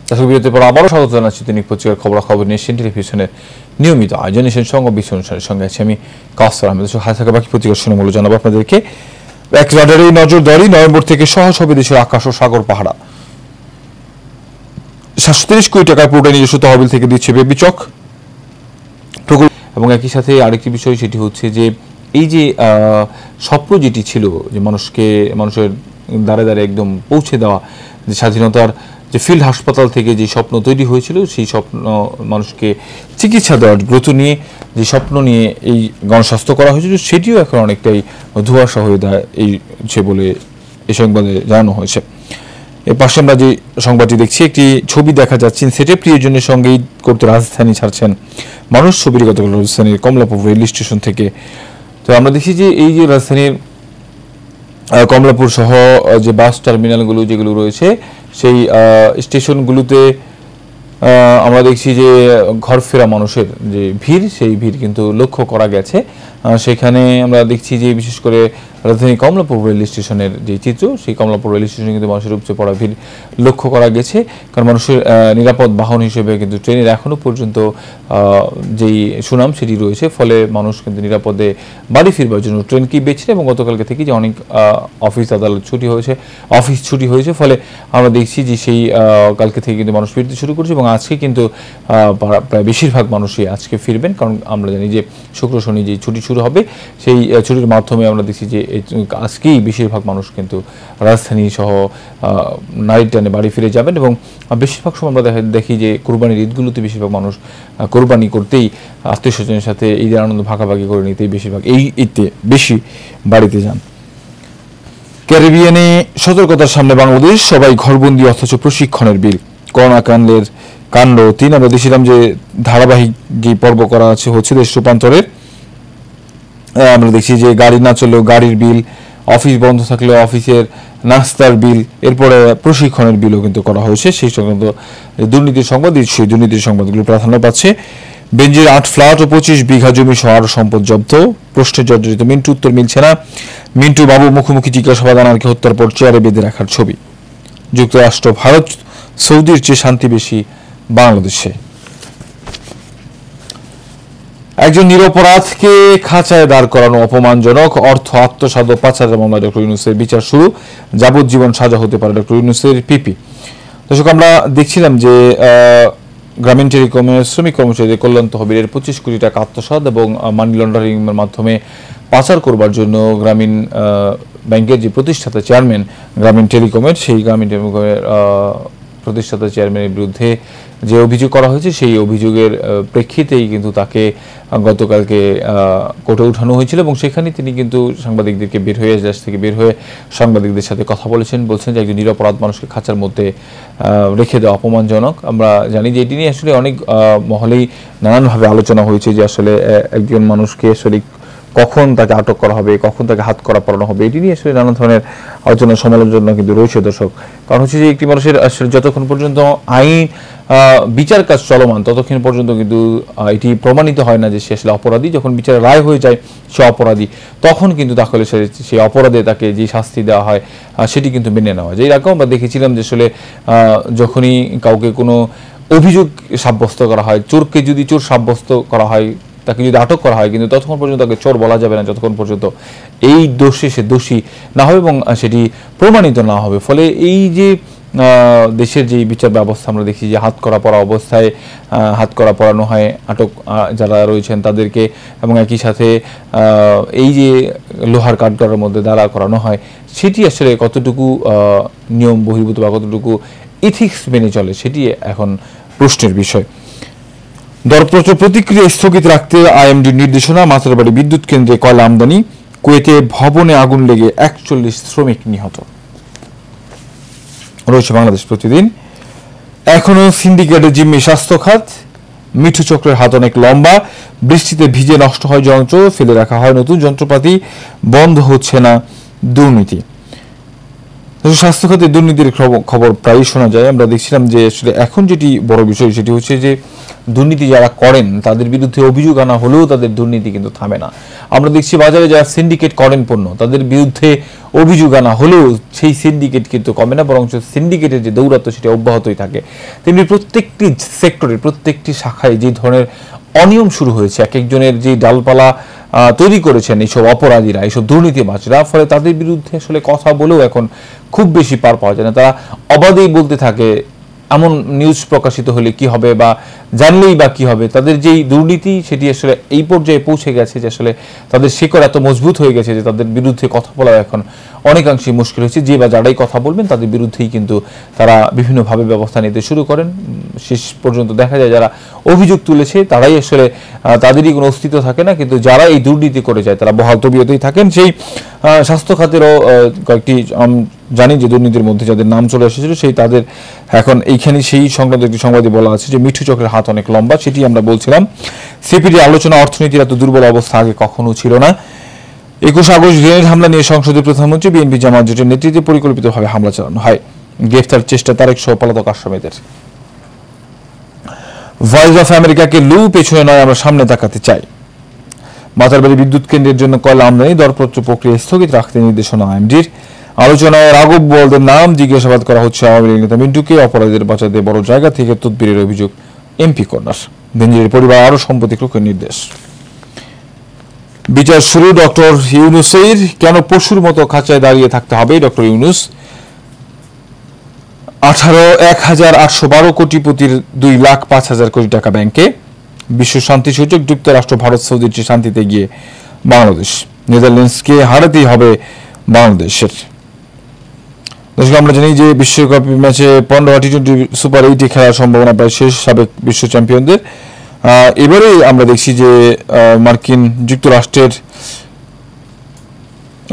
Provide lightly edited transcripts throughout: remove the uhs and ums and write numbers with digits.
দর্শক বিরতির পর আবারও স্বাগত জানাচ্ছি দৈনিক পত্রিকার খবরাখবর নিয়ে এশিয়ান টেলিভিশনের নিয়মিত আয়োজন এশিয়ান সংবাদ বিশ্ব অনুষ্ঠানের সঙ্গে আছি আমি কাউসার আহমেদ। হাতে থাকা বাকি পত্রিকার শুনে জানাবো আপনাদেরকে। এক রাডারে নজরদারি, নভেম্বর থেকে সহজ হবে দেশের আকাশ ও সাগর পাহারা। 37 কোটি টাকার পুরোটা নিজস্ব তহবিল থেকে দিচ্ছে বেবিচক প্রকল্প। এবং একই সাথে আরেকটি বিষয় সেটি হচ্ছে যে এই যে স্বপ্ন যেটি ছিল যে মানুষের দ্বারে দ্বারে একদম পৌঁছে দেওয়া, যে স্বাধীনতার যে ফিল্ড হাসপাতাল থেকে যে স্বপ্ন তৈরি হয়েছিল সেই স্বপ্ন মানুষকে চিকিৎসা দেওয়ার ব্রত নিয়ে যে স্বপ্ন নিয়ে এই গণস্বাস্থ্য করা হয়েছিল সেটিও এখন অনেকটাই ধোঁয়াশা হয়ে দাঁড়িয়েছে বলে এই সংবাদে জানানো হয়েছে। এর পাশে আমরা যে সংবাদটি দেখছি, একটি ছবি দেখা যাচ্ছে সেটে প্রিয়জনের সঙ্গে ঈদ করতে রাজধানী ছাড়ছেন মানুষ। ছবিটি গতকাল রাজধানীর কমলাপুর রেল স্টেশন থেকে। তো আমরা দেখি যে এই যে রাজধানীর কমলাপুর সহ যে বাস টার্মিনালগুলো যেগুলো রয়েছে সেই স্টেশনগুলোতে আমরা দেখছি যে ঘরফেরা মানুষের যে ভিড়, সেই ভিড় কিন্তু লক্ষ্য করা গেছে। সেখানে আমরা দেখছি যে বিশেষ করে রাজধানী কমলাপুর রেল স্টেশনের যে চিত্র, সেই কমলাপুর রেল স্টেশনে কিন্তু মানুষের উপচে পড়া ভিড় লক্ষ্য করা গেছে। কারণ মানুষের নিরাপদ বাহন হিসেবে কিন্তু ট্রেনের এখনও পর্যন্ত যেই সুনাম সেটি রয়েছে, ফলে মানুষ কিন্তু নিরাপদে বাড়ি ফিরবার জন্য ট্রেনকেই বেছে। এবং গতকালকে থেকে যে অনেক অফিস আদালত ছুটি হয়েছে, ফলে আমরা দেখছি যে সেই কালকে থেকে কিন্তু মানুষ ফিরতে শুরু করছে এবং আজকে কিন্তু প্রায় বেশিরভাগ মানুষই আজকে ফিরবেন। কারণ আমরা জানি যে শুক্র শনি যে ছুটি শুরু হবে, সেই ছুটির মাধ্যমে আমরা দেখছি যে আজকেই বেশিরভাগ মানুষ কিন্তু রাজধানী সহ নাইট টানে বাড়ি ফিরে যাবেন। এবং বেশিরভাগ সময় আমরা দেখি যে কোরবানির ঈদগুলোতে বেশিরভাগ মানুষ কোরবানি করতেই আত্মীয় স্বজনের সাথে ঈদের আনন্দ ভাগাভাগি করে নিতেই বেশিরভাগ এই ঈদে বেশি বাড়িতে যান। ক্যারিবিয়ানে সতর্কতার সামনে বাংলাদেশ, সবাই ঘরবন্দি অথচ প্রশিক্ষণের বিল। করোনা কাণ্ডের কাণ্ড 3। আমরা দেখছিলাম যে ধারাবাহিক পর্ব করা হচ্ছে দেশ রূপান্তরের। আমরা দেখছি যে গাড়ি না চললেও গাড়ির বিল, অফিস বন্ধ থাকলেও অফিসের নাস্তার বিল, এরপরে প্রশিক্ষণের বিলও কিন্তু করা হয়েছে। সেই সংক্রান্ত দুর্নীতির সংবাদ, সেই দুর্নীতির সংবাদগুলো প্রাধান্য পাচ্ছে। বেঞ্জির 8 ফ্ল্যাট ও 25 বিঘা জমি সহ আরো সম্পদ জব্দ। প্রশ্নে জর্জরিত মিন্টু, উত্তর মিলছে না। মিন্টু বাবু মুখোমুখি জিজ্ঞাসাবাদ, আনারকে হত্যার পর চেয়ারে বেঁধে রাখার ছবি। যুক্তরাষ্ট্র, ভারত, সৌদির চেয়ে শান্তি বেশি বাংলাদেশে। একজন নিরপরাধকে খাঁচায় দাঁড় করানো অপমানজনক। অর্থ আত্মসাৎ ও পাচারের মামলায় ডক্টর ইউনূসের বিচার শুরু। যাবজ্জীবন সাজা হতে পারে ডক্টর ইউনূসের পিপি। দর্শক, আমরা দেখছিলাম যে গ্রামীণ টেলিকমের শ্রমিক কর্মচারীদের কল্যাণ তহবিলের 25 কোটি টাকা আত্মসাৎ এবং মানি লন্ডারিং এর মাধ্যমে পাচার করবার জন্য গ্রামীণ ব্যাংকের যে প্রতিষ্ঠাতা চেয়ারম্যান গ্রামীণ টেলিকমের, সেই গ্রামীণ টেলিকমের প্রতিষ্ঠাতা চেয়ারম্যানের বিরুদ্ধে যে অভিযোগ করা হয়েছে, সেই অভিযোগের প্রেক্ষিতেই কিন্তু তাকে গতকালকে কোর্টে উঠানো হয়েছিল। এবং সেখানে তিনি কিন্তু সাংবাদিকদেরকে দেশ থেকে বের হয়ে সাংবাদিকদের সাথে কথা বলছেন যে একজন নিরপরাধ মানুষকে খাঁচার মধ্যে রেখে দেওয়া অপমানজনক। আমরা জানি যে এটি নিয়ে আসলে অনেক মহলেই নানানভাবে আলোচনা হয়েছে যে আসলে একজন মানুষকে আসলে কখন তাকে আটক করা হবে, কখন তাকে হাত করা পড়ানো হবে, এটি নিয়ে আসলে নানা ধরনের আলোচনা সমালোচনা কিন্তু রয়েছে দর্শক। কারণ হচ্ছে যে একটি মানুষের আসলে যতক্ষণ পর্যন্ত আইন বিচার কাজ চলমান ততক্ষণ পর্যন্ত কিন্তু এটি প্রমাণিত হয় না যে সে আসলে অপরাধী। যখন বিচারের রায় হয়ে যায় সে অপরাধী, তখন কিন্তু তাহলে সেই অপরাধে তাকে যে শাস্তি দেওয়া হয় সেটি কিন্তু মেনে নেওয়া যায়। এর আগেও আমরা দেখেছিলাম যে আসলে যখনই কাউকে কোনো অভিযোগ সাব্যস্ত করা হয়, চোরকে যদি চোর সাব্যস্ত করা হয়, তাকে যদি আটক করা হয়, কিন্তু ততক্ষণ পর্যন্ত তাকে চোর বলা যাবে না যতক্ষণ পর্যন্ত এই দোষে সে দোষী না হবে এবং সেটি প্রমাণিত না হবে। ফলে এই যে দেশের যে বিচার ব্যবস্থা আমরা দেখি যে হাত করা পড়া অবস্থায় হাত করা পড়ানো হয় আটক যারা রয়েছেন তাদেরকে, এবং একই সাথে এই যে লোহার কাঠগড়ার মধ্যে দাঁড়া করানো হয়, সেটি আসলে কতটুকু নিয়ম বহির্ভূত বা কতটুকু ইথিক্স মেনে চলে সেটি এখন প্রশ্নের বিষয়। দরপত্র প্রতিক্রিয়া স্থগিত রাখতে আইএমডির নির্দেশনা। মাথারবাড়ি বিদ্যুৎ কেন্দ্রে কয়লা আমদানি। কুয়েতে ভবনে আগুন লেগে 41 শ্রমিক নিহত। রয়েছে বাংলাদেশ প্রতিদিন। এখনো সিন্ডিকেটের জিম্মি স্বাস্থ্য খাত। মিঠু চক্রের হাত অনেক লম্বা। বৃষ্টিতে ভিজে নষ্ট হয় যন্ত্র, ফেলে রাখা হয় নতুন যন্ত্রপাতি। বন্ধ হচ্ছে না দুর্নীতি। স্বাস্থ্য খাতে দুর্নীতির খবর প্রায়ই শোনা যায়। আমরা দেখছিলাম যে আসলে এখন যেটি বড় বিষয় সেটি হচ্ছে যে দুর্নীতি যারা করেন তাদের বিরুদ্ধে অভিযোগ আনা হলেও তাদের দুর্নীতি কিন্তু থামে না। আমরা দেখছি বাজারে যারা সিন্ডিকেট করেন পণ্য, তাদের বিরুদ্ধে অভিযোগ আনা হলেও সেই সিন্ডিকেট কিন্তু কমে না, বরং সিন্ডিকেটের যে দৌরাত্ম্য সেটা অব্যাহতই থাকে। তেমনি প্রত্যেকটি সেক্টরে, প্রত্যেকটি শাখায় যে ধরনের অনিয়ম শুরু হয়েছে, এক একজনের যে ডালপালা তৈরি করেছেন এইসব অপরাধীরা, এইসব দুর্নীতিবাজরা, ফলে তাদের বিরুদ্ধে আসলে কথা বলেও এখন খুব বেশি পার পাওয়া যায় না। তারা অবাধেই বলতে থাকে, এমন নিউজ প্রকাশিত হলে কি হবে বা জানলেই বা কি হবে। তাদের যেই দুর্নীতি সেটি আসলে এই পর্যায়ে পৌঁছে গেছে যে আসলে তাদের শিকড় এত মজবুত হয়ে গেছে যে তাদের বিরুদ্ধে কথা বলা এখন অনেকাংশেই মুশকিল হয়েছে। যে বা যারাই কথা বলবেন তাদের বিরুদ্ধেই কিন্তু তারা বিভিন্নভাবে ব্যবস্থা নিতে শুরু করেন। শেষ পর্যন্ত দেখা যায় যারা অভিযোগ তুলেছে তারাই আসলে তাদেরই কোনো অস্তিত্ব থাকে না, কিন্তু যারা এই দুর্নীতি করে যায় তারা বহাল তবিয়তেই থাকেন। সেই স্বাস্থ্য খাতেরও কয়েকটি জানি যে দুর্নীতির মধ্যে যাদের নাম চলে এসেছিল সেই তাদের এখন এইখানে সেই সংক্রান্ত একটি সংবাদে বলা আছে যে মিঠু চক্রের হাত অনেক লম্বা। সেটি আমরা বলছিলাম। সিপিডি আলোচনা, অর্থনীতির এত দুর্বল অবস্থা আগে কখনো ছিল না। 21 আগস্ট গ্রেনেড হামলা নিয়ে সংসদে প্রধানমন্ত্রী, বিএনপি জামাত জোটের নেতৃত্বে পরিকল্পিতভাবে হামলা চালানো হয়। গ্রেফতার চেষ্টা তারেক সহ পলাতক আসামিদের। ভয়েস অফ আমেরিকাকে লু পেছনে নয়, আমরা সামনে তাকাতে চাই। মাতারবাড়ি বিদ্যুৎ কেন্দ্রের জন্য কয়লা আমদানি দরপত্র প্রক্রিয়া স্থগিত রাখতে নির্দেশনা আইএমডির। আলোচনায় রাঘব বোয়ালদের নাম জিজ্ঞাসাবাদ করা হচ্ছে। আওয়ামী লীগ নেতা মিন্টুকে অপরাধীদের বাঁচাতে বড় জায়গা থেকে তদবিরের অভিযোগ এমপি কর্নার। বেনজিরের পরিবার আরো সম্পত্তি ক্রয়ের নির্দেশ। বিচার শুরু ডক্টর ইউনূসের। কেন পশুর মতো খাঁচায় দাঁড়িয়ে থাকতে হবে ডক্টর ইউনূস? 1,812 কোটিপতির 2,05,000 কোটি টাকা ব্যাংকে। বিশ্ব শান্তি সূচক যুক্তরাষ্ট্র, ভারত, সৌদির চেয়ে শান্তিতে গিয়ে বাংলাদেশ। নেদারল্যান্ডসকে হারাতেই হবে বাংলাদেশের। দর্শক, আমরা জানি যে বিশ্বকাপ ম্যাচে 15 টি-20 সুপার 8 খেলার সম্ভাবনা প্রায় শেষ সাবেক বিশ্ব চ্যাম্পিয়নদের। এবারে আমরা দেখছি যে মার্কিন যুক্তরাষ্ট্রের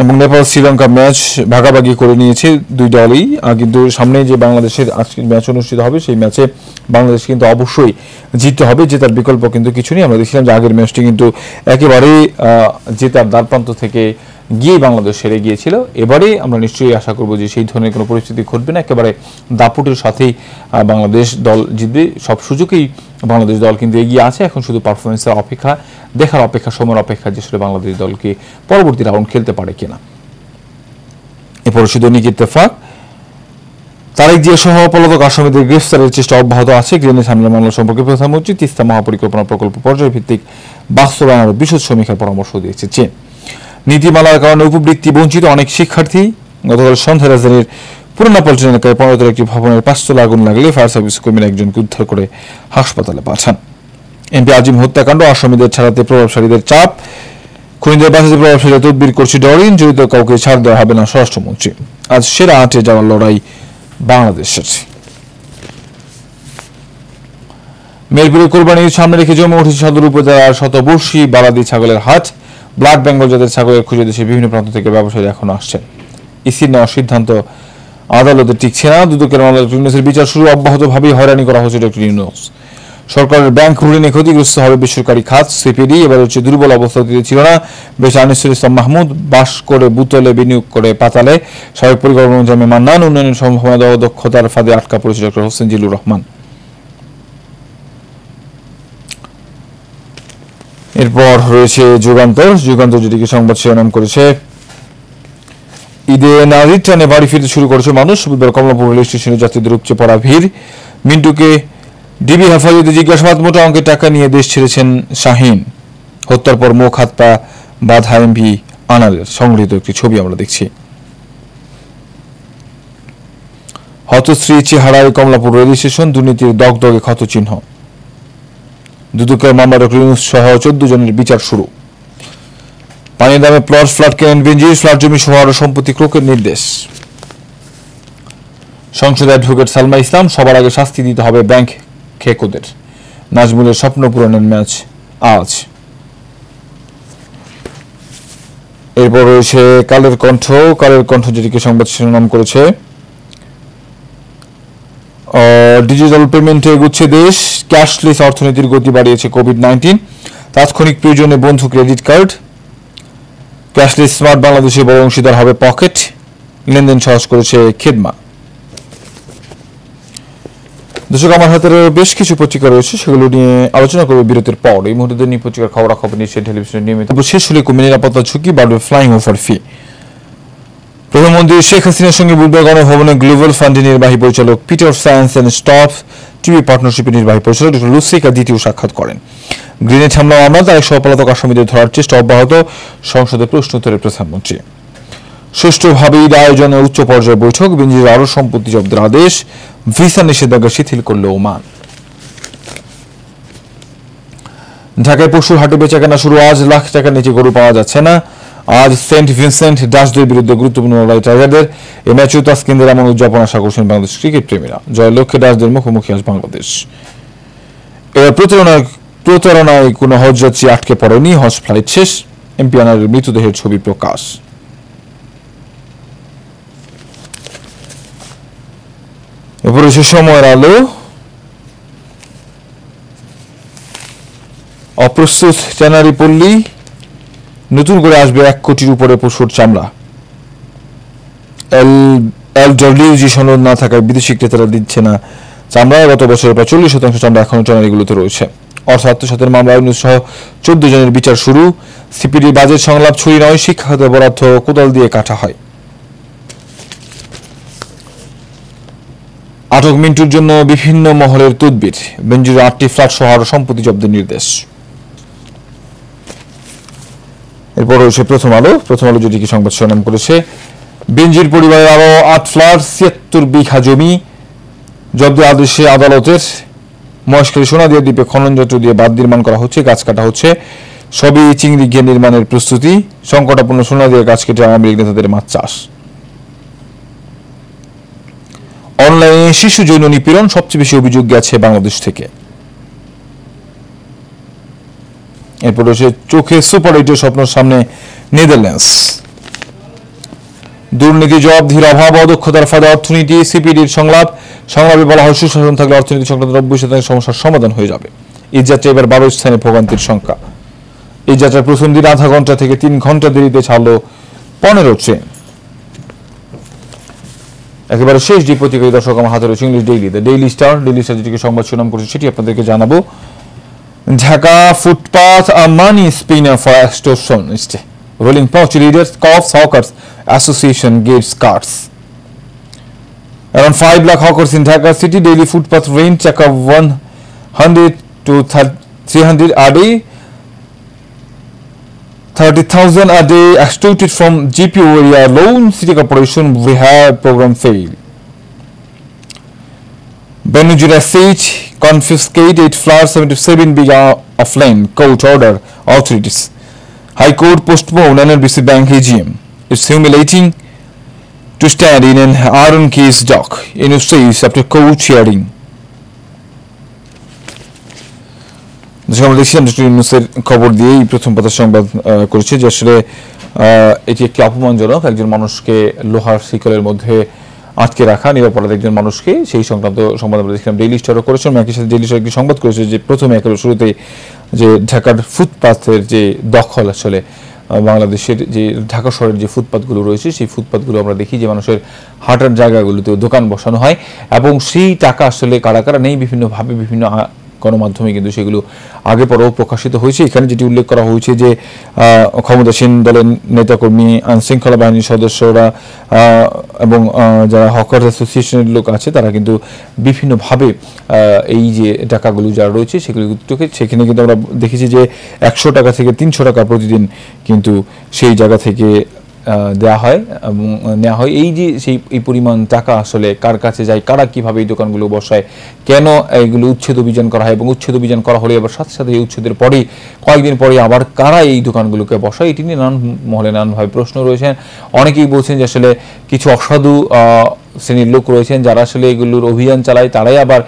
এবং নেপাল শ্রীলঙ্কা ম্যাচ ভাগাভাগি করে নিয়েছে দুই দলই, কিন্তু সামনে যে বাংলাদেশের আজকের ম্যাচ অনুষ্ঠিত হবে সেই ম্যাচে বাংলাদেশ কিন্তু অবশ্যই জিততে হবে, জেতার বিকল্প কিন্তু কিছু নেই। আমরা দেখছিলাম যে আগের ম্যাচটি কিন্তু একেবারেই জেতার দ্বারপ্রান্ত থেকে গিয়ে বাংলাদেশ হেরে গিয়েছিল। এবারে আমরা নিশ্চয়ই আশা করব যে সেই ধরনের কোনো পরিস্থিতি ঘটবে না, একেবারে দাপুটের সাথেই বাংলাদেশ দল জিতবে। সব সুযোগেই বাংলাদেশ দল কিন্তু এগিয়ে আছে। এখন শুধু পারফরমেন্সের অপেক্ষা, দেখার অপেক্ষা, সময়ের অপেক্ষা যে আসলে বাংলাদেশ দলকে পরবর্তী রাউন্ড খেলতে পারে কিনা। এরপর শুধু দৈনিক ইত্তেফাক, তারেক জিয়া সহ পলাতক আসামিদের গ্রেফতারের চেষ্টা অব্যাহত আছে। গ্রেনেড হামলা মামলা সম্পর্কে প্রধানমন্ত্রী তিস্তা মহাপরিকল্পনা প্রকল্প পর্যায়ভিত্তিক বাস্তবায়নের বিশদ সমীক্ষার পরামর্শ দিয়েছে চীন। নীতিমালার কারণে উপবৃত্তি বঞ্চিত অনেক শিক্ষার্থী। গতকাল সন্ধ্যায় রাজধানীর পুরানা পল্টন এলাকায় 15 তলা একটি ভবনের 5 তলা আগুন লাগলে ফায়ার সার্ভিস কর্মীরা একজনকে উদ্ধার করে হাসপাতালে পাঠান। এমপি আজিম হত্যাকাণ্ড, আসামিদের ছাড়াতে প্রভাবশালীদের চাপ। খুনিদের বাঁচাতে প্রভাবশালীরা তদবির করছে ডরিন, জড়িত কাউকে ছাড় দেওয়া হবে না স্বরাষ্ট্রমন্ত্রী। আজ সেরা 8-এ যাওয়ার লড়াই বাংলাদেশের। মেহেরপুরে কোরবানির সামনে রেখে জমে উঠেছে সদর উপজেলার শতবর্ষী বালাদি ছাগলের হাট। ব্ল্যাক বেঙ্গল জাতের ছাগলের খুঁজে দেশের বিভিন্ন প্রান্ত থেকে ব্যবসায়ী এখন আসছেন। ইসির নেওয়া সিদ্ধান্ত আদালতে টিকছে না। দুদকের মামলা ডক্টর ইউনূসের বিচার শুরু, অব্যাহতভাবেই হয়রানি করা হচ্ছে ডক্টর ইউনূস। সরকারের ব্যাংক ঋণে ক্ষতিগ্রস্ত হবে বেসরকারি খাত। সিপিডি এবার হচ্ছে দুর্বল অবস্থাতে ছিল না। বেশ আনিসুল ইসলাম মাহমুদ বাস করে বুতলে, বিনিয়োগ করে পাতালে। সাবেক পরিকল্পনা মন্ত্রী মান্নান, উন্নয়নের সম্ভাবনা দেওয়া দক্ষতার ফাঁদে আটকা পড়েছে ডক্টর হোসেন জিল্লুর রহমান। এরপর রয়েছে যুগান্তর। যুগান্তর যেটিকে সংবাদ শিরোনাম করেছে, ঈদে নারীর টানে বাড়ি ফিরতে শুরু করেছে মানুষ। বুধবার কমলাপুর রেল স্টেশনে যাত্রীদের উপচে পড়া ভিড়। মিন্টুকে ডিবি হেফাজতে জিজ্ঞাসাবাদ, মোটা অঙ্কের টাকা নিয়ে দেশ ছেড়েছেন শাহীন। হত্যার পর মুখ হাত পা বাঁধা এমপি আনারের সংগৃহীত একটি ছবি আমরা দেখছি। হতশ্রী চেহারায় কমলাপুর রেল স্টেশন, দুর্নীতির দগদগে ক্ষতচিহ্ন। দুদকের মামলা ডক্টর ইউনূস সহ 14 জনের বিচার শুরু। পানির দামে প্লট ফ্ল্যাট কেনেন বেনজির, ফ্ল্যাট জমি সহ আরো সম্পত্তি ক্রয়ের নির্দেশ। সংসদে অ্যাডভোকেট সালমা ইসলাম, সবার আগে শাস্তি দিতে হবে ব্যাংক খেকোদের। নাজমুলের স্বপ্ন পূরণের ম্যাচ আজ। এরপর রয়েছে কালের কণ্ঠ। কালের কণ্ঠ যেটিকে সংবাদ শিরোনাম করেছে, ডিজিটাল পেমেন্টে এগুচ্ছে দেশ। ক্যাশলেস অর্থনীতির গতি বাড়িয়েছে কোভিড-19। তাৎক্ষণিক প্রয়োজনে বন্ধু ক্রেডিট কার্ড। ক্যাশলেস স্মার্ট বাংলাদেশে বড় অংশীদার হবে পকেট। লেনদেন সহজ করেছে খেদমা। দর্শক, আমার হাতে বেশ কিছু পত্রিকা রয়েছে, সেগুলো নিয়ে আলোচনা করবে বিরতির পর। এই মুহূর্তে নিয়ে পত্রিকার খবরাখবর নিয়ে টেলিভিশনে নিয়মিত শেষ হলে কমে নিরাপত্তা ঝুঁকি, বাড়বে ফ্লাইং ওভার ফি। প্রধানমন্ত্রী শেখ হাসিনার সঙ্গে বুধবার গণভবনে গ্লোবাল ফান্ডের নির্বাহী পরিচালক Peter Sands and stop TB পার্টনারশিপের নির্বাহী পরিচালক ডক্টর লুসিকা দ্বিতীয় সাক্ষাৎ করেন। গ্রেনেড হামলা মামলায় তারেক সহ পলাতক আসামিদের ধরার চেষ্টা অব্যাহত, সংসদে প্রশ্নোত্তরে প্রধানমন্ত্রী। সুষ্ঠুভাবে ঈদ আয়োজনে উচ্চ পর্যায়ের বৈঠক, বেনজির আরও সম্পত্তি জব্দের আদেশ, ভিসা নিষেধাজ্ঞা শিথিল করল ওমান। ঢাকায় পশুর হাটে বেচাকেনা শুরু আজ, লাখ টাকার নিচে গরু পাওয়া যাচ্ছে না। আজ সেন্ট ভিনসেন্ট ডাচদের বিরুদ্ধে গুরুত্বপূর্ণ লড়াই টাইগারদের। এ ম্যাচেও তাসকিনদের এমন উদযাপন আশা করছেন বাংলাদেশ ক্রিকেট প্রেমীরা। জয়ের লক্ষ্যে ডাচদের মুখোমুখি আজ বাংলাদেশ। এবার প্রতারণায় কোনো হজযাত্রী আটকে পড়েনি, হজ ফ্লাইট শেষ, এমপি আনারের মৃতদেহের ছবি প্রকাশ। এরপরে সে সময়ের আলো, অপ্রস্তুত ট্যানারি পল্লী, নতুন করে আসবে 1 কোটির উপরে পশুর চামড়া। এলডব্লিউজি সনদ না থাকায় বিদেশি ক্রেতারা দিচ্ছে না চামড়া। গত বছরের প্রায় 40% চামড়া এখনো ট্যানারিগুলোতে রয়েছে। অর্থ আত্মসাতের মামলায় 1914 জনের বিচার শুরু। সিপিডির বাজেট সংলাপ ছুরি নয়, শিক্ষা খাতে বরাদ্দ কোদাল দিয়ে কাটা হয়। আটক মিন্টুর জন্য বিভিন্ন মহলের তদবির, বেনজির 8টি ফ্ল্যাট সহ আরো সম্পত্তি জব্দের নির্দেশ। এরপর রয়েছে প্রথম আলো যেটি কি সংবাদ শিরোনাম করেছে, বেনজির পরিবারের আরো 8 ফ্ল্যাট, 76 বিঘা জমি জব্দের আদেশে আদালতের। মহেশখালী সোনাদিয়া দ্বীপে খনন যন্ত্র দিয়ে বাঁধ নির্মাণ করা হচ্ছে, গাছ কাটা হচ্ছে, সবই চিংড়ি ঘের নির্মাণের প্রস্তুতি। সংকটাপন্ন সোনাদিয়া গাছ কেটে আওয়ামী লীগ নেতাদের মাছ চাষ। অনলাইনে শিশু যৌন নিপীড়ন, সবচেয়ে বেশি অভিযোগ গেছে বাংলাদেশ থেকে। এরপর রয়েছে চোখে সুপার 8 স্বপ্ন সামনে নেদারল্যান্ডস। দুর্নীতি জবাবদিহির অভাব, অদক্ষতার ফাঁদে অর্থনীতি, সিপিডির সংলাপে বলা হয় সুশাসন থাকলে অর্থনীতি সংক্রান্ত 90% সমস্যার সমাধান হয়ে যাবে। এই যাত্রা এবার 12 স্থানে ভোগান্তির সংখ্যা। এই যাত্রার প্রথম দিন আধা ঘন্টা থেকে 3 ঘন্টা দেরিতে ছাড়ল 15 ট্রেন। একেবারে শেষ যে পত্রিকা দর্শক আমার হাতে রয়েছে English daily, the daily star যেটিকে সংবাদ শিরোনাম করেছে সেটি আপনাদেরকে জানাবো। Dhaka footpath a money spinner for extortionists. Ruling pouch leaders, cops, hawkers association gives cards. Around 5 lakh hawkers in Dhaka city daily footpath rent check of 100 to 300 a day, 30,000 a day extorted from GPO area loan. City corporation rehab program fail. Benujir SH confiscate 8 flats, 77 biga of land. Court order authorities. High Court postpone NLBC Bank AGM. It's humiliating to stand in an iron case dock in says after court hearing. আমরা দেখছিলাম নিউজের খবর দিয়েই প্রথম পাতার সংবাদ করেছে যে আসলে এটি একটি অপমানজনক, একজন মানুষকে লোহার শিকলের মধ্যে আটকে রাখা, নিরাপরাধ একজন মানুষকে, সেই সংক্রান্ত সংবাদ আমরা দেখছিলাম ডেইলি স্টারও করেছে। একই সাথে ডেইলি স্টার একটি সংবাদ করেছে যে প্রথমে একেবারে শুরুতেই যে ঢাকার ফুটপাথের যে দখল, আসলে বাংলাদেশের যে ঢাকা শহরের যে ফুটপাথগুলো রয়েছে সেই ফুটপাথগুলো আমরা দেখি যে মানুষের হাঁটার জায়গাগুলোতে দোকান বসানো হয় এবং সেই টাকা আসলে কারা কারা নেই বিভিন্নভাবে বিভিন্ন গণমাধ্যমে কিন্তু সেগুলো আগে পরেও প্রকাশিত হয়েছে। এখানে যেটি উল্লেখ করা হয়েছে যে ক্ষমতাসীন দলের নেতাকর্মী, আইনশৃঙ্খলা বাহিনীর সদস্যরা এবং যারা হকার্স অ্যাসোসিয়েশনের লোক আছে তারা কিন্তু বিভিন্নভাবে এই যে টাকাগুলো যারা রয়েছে সেখানে কিন্তু আমরা দেখেছি যে 100 টাকা থেকে 300 টাকা প্রতিদিন কিন্তু সেই জায়গা থেকে দেওয়া হয় এবং নেওয়া হয়। এই যে এই পরিমাণ টাকা আসলে কার কাছে যায়, কারা কিভাবে এই দোকানগুলো বসায়, কেন এইগুলো উচ্ছেদ অভিযান করা হয় এবং উচ্ছেদ অভিযান করা হলে আবার সাথে সাথে এই উচ্ছেদের পরে কয়েকদিন পরে আবার কারা এই দোকানগুলোকে বসায়, এটি নিয়ে নানান মহলে নানানভাবে প্রশ্ন রয়েছেন। অনেকেই বলছেন যে আসলে কিছু অসাধু শ্রেণীর লোক রয়েছেন যারা আসলে এগুলোর অভিযান চালায়, তারাই আবার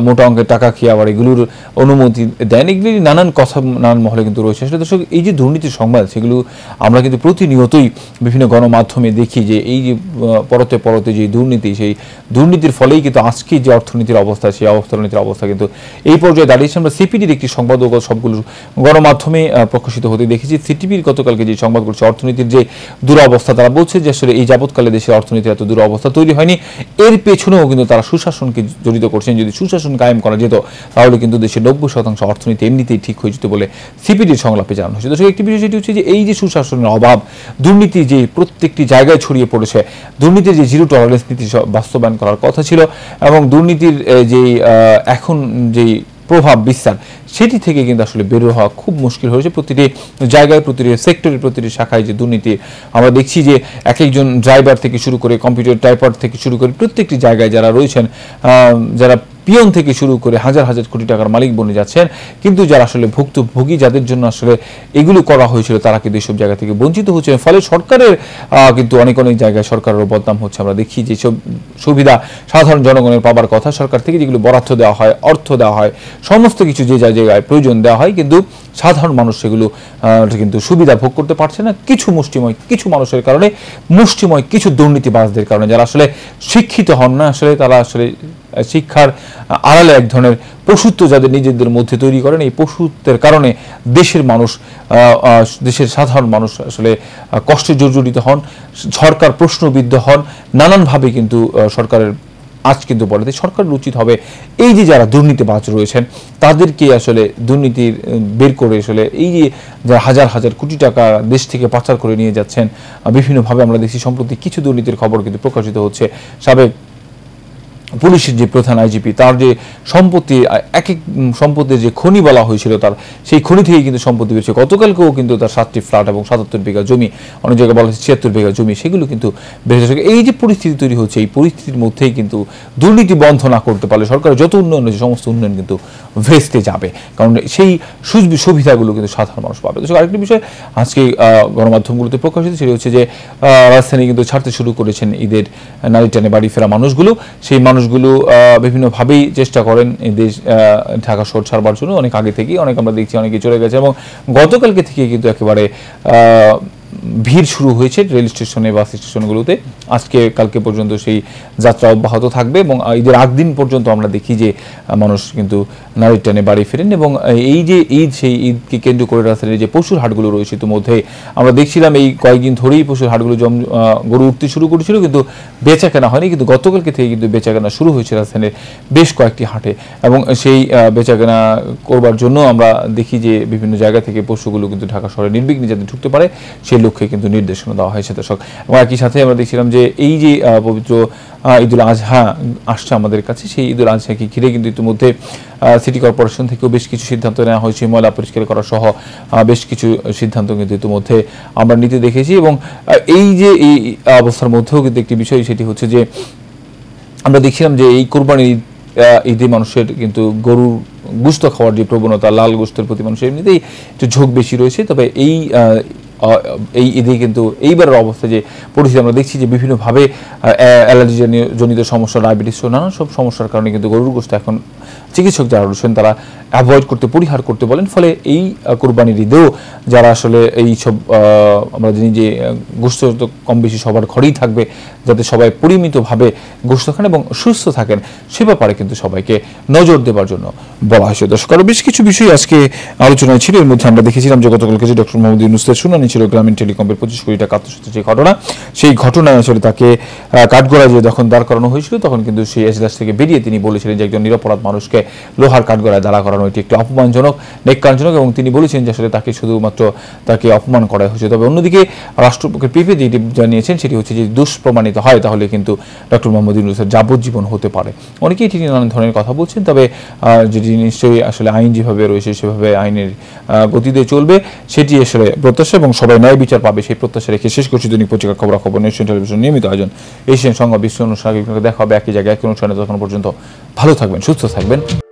মোটা অঙ্কের টাকা খেয়ে আবার এগুলোর অনুমতি দেন। এগুলি নানান কথা নানান মহলে কিন্তু রয়েছে। আসলে দর্শক, এই যে দুর্নীতির সংবাদ, সেগুলো আমরা কিন্তু প্রতিনিয়তই বিভিন্ন গণমাধ্যমে দেখি যে এই যে পরতে পরতে যে দুর্নীতি, সেই দুর্নীতির ফলেই কিন্তু আজকে যে অর্থনীতির অবস্থা, সেই অর্থনীতির অবস্থা কিন্তু এই পর্যায়ে দাঁড়িয়েছে। আমরা সিপিডির একটি সংবাদ সবগুলো গণমাধ্যমে প্রকাশিত হতে দেখেছি। সিটিভির গতকালকে যে সংবাদ করছে অর্থনীতির যে দুরবস্থা, তারা বলছে যে আসলে এই যাবৎকালে দেশের অর্থনীতির এত দুরবস্থা তৈরি হয়নি, এর পেছনেও কিন্তু তারা সুশাসনকে জড়িত করছেন। যদি সুশাসন কায়েম করা যেত তাহলে কিন্তু দেশের 90% অর্থনীতি এমনিতেই ঠিক হয়ে যেত বলে সিপিডির সংলাপে জানানো হয়েছে। দর্শক, একটি বিষয় সেটি হচ্ছে যে এই যে সুশাসনের অভাব, দুর্নীতি যে প্রত্যেকটি জায়গায় ছড়িয়ে পড়েছে, দুর্নীতির যে জিরো টলারেন্স নীতি বাস্তবায়ন করার কথা ছিল এবং দুর্নীতির যে এখন যেই প্রভাব বিস্তার, সেটি থেকে কিন্তু আসলে বের হওয়া খুব মুশকিল হয়েছে। প্রতিটি জায়গায়, প্রতিটি সেক্টরে, প্রতিটি শাখায় যে দুর্নীতি আমরা দেখছি, যে এক একজন ড্রাইভার থেকে শুরু করে কম্পিউটার টাইপার থেকে শুরু করে প্রত্যেকটি জায়গায় যারা রয়েছেন, যারা পিয়ন থেকে শুরু করে হাজার হাজার কোটি টাকার মালিক বনে যাচ্ছেন, কিন্তু যারা আসলে ভুক্তভোগী, যাদের জন্য আসলে এগুলো করা হয়েছিল, তারা কিন্তু এইসব জায়গা থেকে বঞ্চিত হচ্ছে। ফলে সরকারের কিন্তু অনেক অনেক জায়গায় সরকারেরও বদনাম হচ্ছে। আমরা দেখি যে সব সুবিধা সাধারণ জনগণের পাবার কথা, সরকার থেকে যেগুলো বরাদ্দ দেওয়া হয়, অর্থ দেওয়া হয়, সমস্ত কিছু যে জায়গায় প্রয়োজন দেওয়া হয়, কিন্তু সাধারণ মানুষ সেগুলো কিন্তু সুবিধা ভোগ করতে পারছে না। কিছু মানুষের কারণে, মুষ্টিময় কিছু দুর্নীতিবাজদের কারণে, যারা আসলে শিক্ষিত হন না, আসলে তারা আসলে শিক্ষার আড়ালে এক ধরনের পশুত্ব যাদের নিজেদের মধ্যে তৈরি করেন, এই পশুত্বের কারণে দেশের মানুষ, দেশের সাধারণ মানুষ আসলে কষ্টে জর্জরিত হন, সরকার প্রশ্নবিদ্ধ হন নানানভাবে। কিন্তু সরকারের আজ কিন্তু বলে সরকারের উচিত হবে এই যে যারা দুর্নীতিবাজ রয়েছেন তাদেরকে আসলে দুর্নীতির বের করে, আসলে এই যে যারা হাজার হাজার কোটি টাকা দেশ থেকে পাচার করে নিয়ে যাচ্ছেন বিভিন্নভাবে, আমরা দেখছি সম্প্রতি কিছু দুর্নীতির খবর কিন্তু প্রকাশিত হচ্ছে। সাবেক পুলিশের যে প্রধান আইজিপি, তার যে সম্পত্তি, এক এক সম্পত্তির যে খনি বলা হয়েছিল, তার সেই খনি থেকেই কিন্তু সম্পত্তি বেরোচ্ছে। গতকালকেও কিন্তু তার 7টি ফ্ল্যাট এবং 77 বিঘা জমি, অনেক জায়গায় বলা হচ্ছে 76 বিঘা জমি, সেগুলো কিন্তু বেড়েছে। এই যে পরিস্থিতি তৈরি হচ্ছে, এই পরিস্থিতির মধ্যেই কিন্তু দুর্নীতি বন্ধ না করতে পারলে সরকারের যত উন্নয়ন হয়েছে সমস্ত উন্নয়ন কিন্তু ভেস্তে যাবে, কারণ সেই সুবিধাগুলো কিন্তু সাধারণ মানুষ পাবে। তো আরেকটি বিষয় আজকে গণমাধ্যমগুলোতে প্রকাশিত, সেটি হচ্ছে যে রাজধানী কিন্তু ছাড়তে শুরু করেছেন ঈদের নারী টানে বাড়ি ফেরা মানুষগুলো। সেই মানুষগুলো বিভিন্নভাবেই চেষ্টা করেন এই দেশ ঢাকা শহর ছাড়বার জন্য, অনেক আগে থেকেই, অনেক আমরা দেখছি অনেকে চলে গেছে এবং গতকালকে থেকে কিন্তু একেবারে ভিড় শুরু হয়েছে রেল স্টেশনে, বাস স্টেশনগুলোতে। আজকে কালকে পর্যন্ত সেই যাত্রা অব্যাহত থাকবে এবং ঈদের আগ দিন পর্যন্ত আমরা দেখি যে মানুষ কিন্তু নারীর টানে বাড়ি ফেরেন। এবং এই যে ঈদ, সেই ঈদকে কেন্দ্র করে রাজধানীর যে পশুর হাটগুলো রয়েছে, ইতিমধ্যে আমরা দেখছিলাম এই কয়েকদিন ধরেই পশুর হাটগুলো গরু উঠতে শুরু করেছিল, কিন্তু বেচা কেনা হয়নি। কিন্তু গতকালকে থেকে কিন্তু বেচা কেনা শুরু হয়েছে রাজধানীর বেশ কয়েকটি হাটে এবং সেই বেচা কেনা করবার জন্য আমরা দেখি যে বিভিন্ন জায়গা থেকে পশুগুলো কিন্তু ঢাকা শহরে নির্বিঘ্নে যাতে ঢুকতে পারে সেই লক্ষ্যে কিন্তু নির্দেশনা দেওয়া হয়েছে। দর্শক, এবং একই সাথে আমরা দেখছিলাম যে এই যে পবিত্র ঈদুল আজহা আসছে আমাদের কাছে, সেই ঈদুল আজহাকে ঘিরে কিন্তু ইতিমধ্যে সিটি কর্পোরেশন থেকেও বেশ কিছু সিদ্ধান্ত নেওয়া হয়েছে, ময়লা পরিষ্কার করা সহ বেশ কিছু সিদ্ধান্ত কিন্তু ইতিমধ্যে আমরা নিতে দেখেছি। এবং এই যে এই অবস্থার মধ্যেও কিন্তু একটি বিষয়, সেটি হচ্ছে যে আমরা দেখছিলাম যে এই কোরবানির ঈদে মানুষের কিন্তু গরুর গোশত খাওয়ার যে প্রবণতা, লাল গোশতের প্রতি মানুষের এমনিতেই একটু ঝোঁক বেশি রয়েছে। তবে এই ঈদে কিন্তু এইবারের অবস্থা যে পরিস্থিতি আমরা দেখছি যে বিভিন্নভাবে অ্যালার্জি জনিত সমস্যা, ডায়াবেটিস ও নানান সব সমস্যার কারণে কিন্তু গরুর গোশত এখন চিকিৎসক যারা রয়েছেন তারা অ্যাভয়েড করতে, পরিহার করতে বলেন। ফলে এই কোরবানির ঈদেও যারা আসলে এই সব আমরা জানি যে গোশত কম বেশি সবার ঘরেই থাকবে, যাতে সবাই পরিমিতভাবে গোশত খান এবং সুস্থ থাকেন, সে ব্যাপারে কিন্তু সবাইকে নজর দেবার জন্য বলা হয়েছে। দর্শক, আরও বেশ কিছু বিষয় আজকে আলোচনায় ছিল। এর মধ্যে আমরা দেখেছিলাম যে গতকালকে যে ডক্টর মোহাম্মদ ইউনূসের শুনানি ছিল গ্রামীণ টেলিকমের 25 কোটি টাকা আত্মসাতের যে ঘটনা, সেই ঘটনায় আসলে তাকে কাঠগড়ায় যে যখন দাঁড় করানো হয়েছিল, তখন কিন্তু সেই এজলাস থেকে বেরিয়ে তিনি বলেছিলেন যে একজন নিরপরাধ মানুষকে লোহার কাঠগড়ায় দাঁড়া করানো এটি একটি অপমানজনক, নেককারজনক, এবং তিনি বলেছেন যে আসলে তাকে শুধুমাত্র তাকে অপমান করা হয়েছে। তবে অন্যদিকে রাষ্ট্রপক্ষের পিপি যেটি জানিয়েছেন সেটি হচ্ছে যে দুষ্প্রমাণিত হয় তাহলে কিন্তু ডক্টর মোহাম্মদ ইউনূসের যাবজ্জীবন হতে পারে। অনেকেই এটি নিয়ে নানান ধরনের কথা বলছেন, তবে যেটি নিশ্চয়ই আসলে আইন যেভাবে রয়েছে সেভাবে আইনের গতিতে চলবে, সেটি আসলে প্রত্যাশা এবং সবাই ন্যায় বিচার পাবে সেই প্রত্যাশা রেখে শেষ করছি দৈনিক পত্রিকার খবরাখবর নেশন টেলিভিশন নিয়মিত আয়োজন এশিয়ান সংবাদ বিশ্ব অনুষ্ঠান দেখা হবে একই জায়গায় একই অনুষ্ঠানে। তখন পর্যন্ত ভালো থাকবেন, সুস্থ থাকবেন।